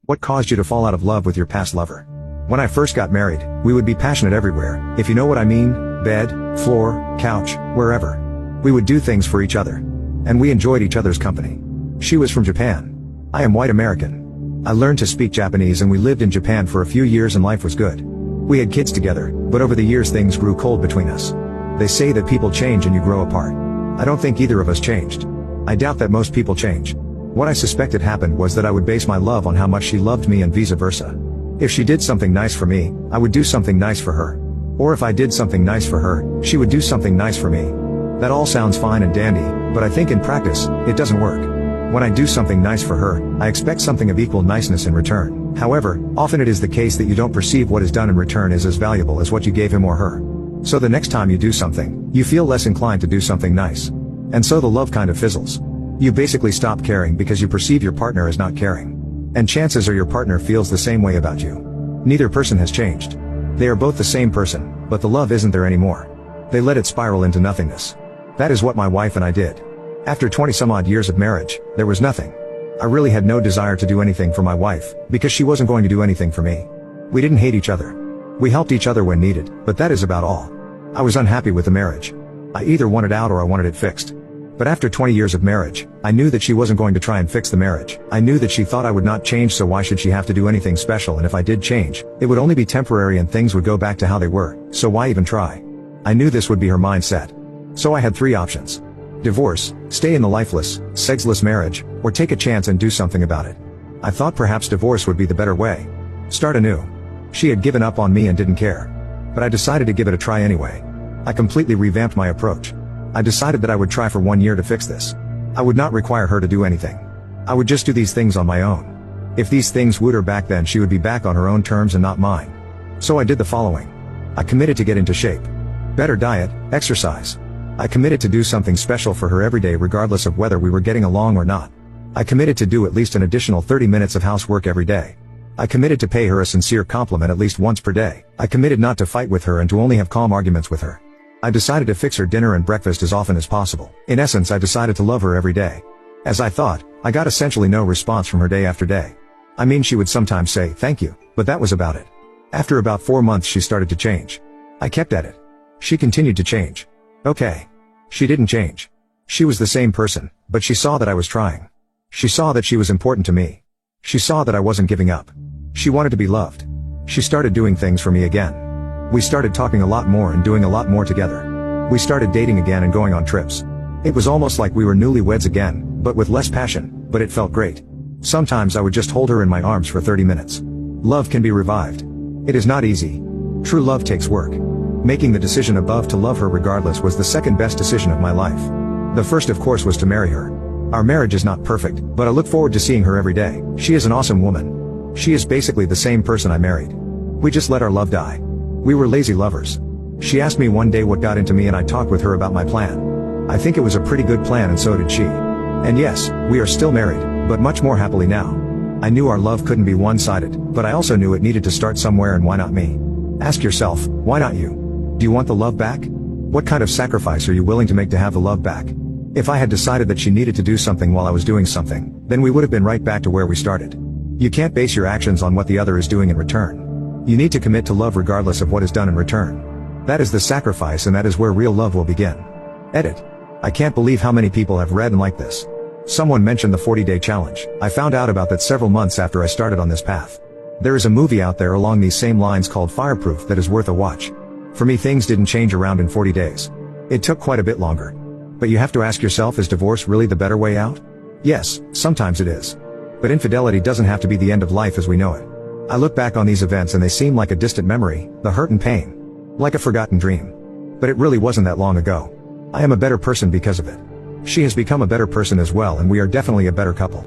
What caused you to fall out of love with your past lover? When I first got married, we would be passionate everywhere, if you know what I mean, bed, floor, couch, wherever. We would do things for each other. And we enjoyed each other's company. She was from Japan. I am white American. I learned to speak Japanese and we lived in Japan for a few years and life was good. We had kids together, but over the years things grew cold between us. They say that people change and you grow apart. I don't think either of us changed. I doubt that most people change. What I suspected happened was that I would base my love on how much she loved me and vice versa. If she did something nice for me, I would do something nice for her. Or if I did something nice for her, she would do something nice for me. That all sounds fine and dandy, but I think in practice, it doesn't work. When I do something nice for her, I expect something of equal niceness in return. However, often it is the case that you don't perceive what is done in return is as valuable as what you gave him or her. So the next time you do something, you feel less inclined to do something nice. And so the love kind of fizzles. You basically stop caring because you perceive your partner as not caring. And chances are your partner feels the same way about you. Neither person has changed. They are both the same person, but the love isn't there anymore. They let it spiral into nothingness. That is what my wife and I did. After 20 some odd years of marriage, there was nothing. I really had no desire to do anything for my wife, because she wasn't going to do anything for me. We didn't hate each other. We helped each other when needed, but that is about all. I was unhappy with the marriage. I either wanted out or I wanted it fixed. But after 20 years of marriage, I knew that she wasn't going to try and fix the marriage. I knew that she thought I would not change, so why should she have to do anything special, and if I did change, it would only be temporary and things would go back to how they were, so why even try? I knew this would be her mindset. So I had three options. Divorce, stay in the lifeless, sexless marriage, or take a chance and do something about it. I thought perhaps divorce would be the better way. Start anew. She had given up on me and didn't care. But I decided to give it a try anyway. I completely revamped my approach. I decided that I would try for 1 year to fix this. I would not require her to do anything. I would just do these things on my own. If these things wooed her back, then she would be back on her own terms and not mine. So I did the following. I committed to get into shape. Better diet, exercise. I committed to do something special for her every day regardless of whether we were getting along or not. I committed to do at least an additional 30 minutes of housework every day. I committed to pay her a sincere compliment at least once per day. I committed not to fight with her and to only have calm arguments with her. I decided to fix her dinner and breakfast as often as possible. In essence, I decided to love her every day. As I thought, I got essentially no response from her day after day. I mean, she would sometimes say, "Thank you," but that was about it. After about 4 months she started to change. I kept at it. She continued to change. Okay. She didn't change. She was the same person, but she saw that I was trying. She saw that she was important to me. She saw that I wasn't giving up. She wanted to be loved. She started doing things for me again. We started talking a lot more and doing a lot more together. We started dating again and going on trips. It was almost like we were newlyweds again, but with less passion, but it felt great. Sometimes I would just hold her in my arms for 30 minutes. Love can be revived. It is not easy. True love takes work. Making the decision above to love her regardless was the second best decision of my life. The first, of course, was to marry her. Our marriage is not perfect, but I look forward to seeing her every day. She is an awesome woman. She is basically the same person I married. We just let our love die. We were lazy lovers. She asked me one day what got into me and I talked with her about my plan. I think it was a pretty good plan and so did she. And yes, we are still married, but much more happily now. I knew our love couldn't be one-sided, but I also knew it needed to start somewhere, and why not me? Ask yourself, why not you? Do you want the love back? What kind of sacrifice are you willing to make to have the love back? If I had decided that she needed to do something while I was doing something, then we would have been right back to where we started. You can't base your actions on what the other is doing in return. You need to commit to love regardless of what is done in return. That is the sacrifice, and that is where real love will begin. Edit. I can't believe how many people have read and liked this. Someone mentioned the 40-day challenge. I found out about that several months after I started on this path. There is a movie out there along these same lines called Fireproof that is worth a watch. For me, things didn't change around in 40 days. It took quite a bit longer. But you have to ask yourself, is divorce really the better way out? Yes, sometimes it is. But infidelity doesn't have to be the end of life as we know it. I look back on these events and they seem like a distant memory, the hurt and pain. Like a forgotten dream. But it really wasn't that long ago. I am a better person because of it. She has become a better person as well, and we are definitely a better couple.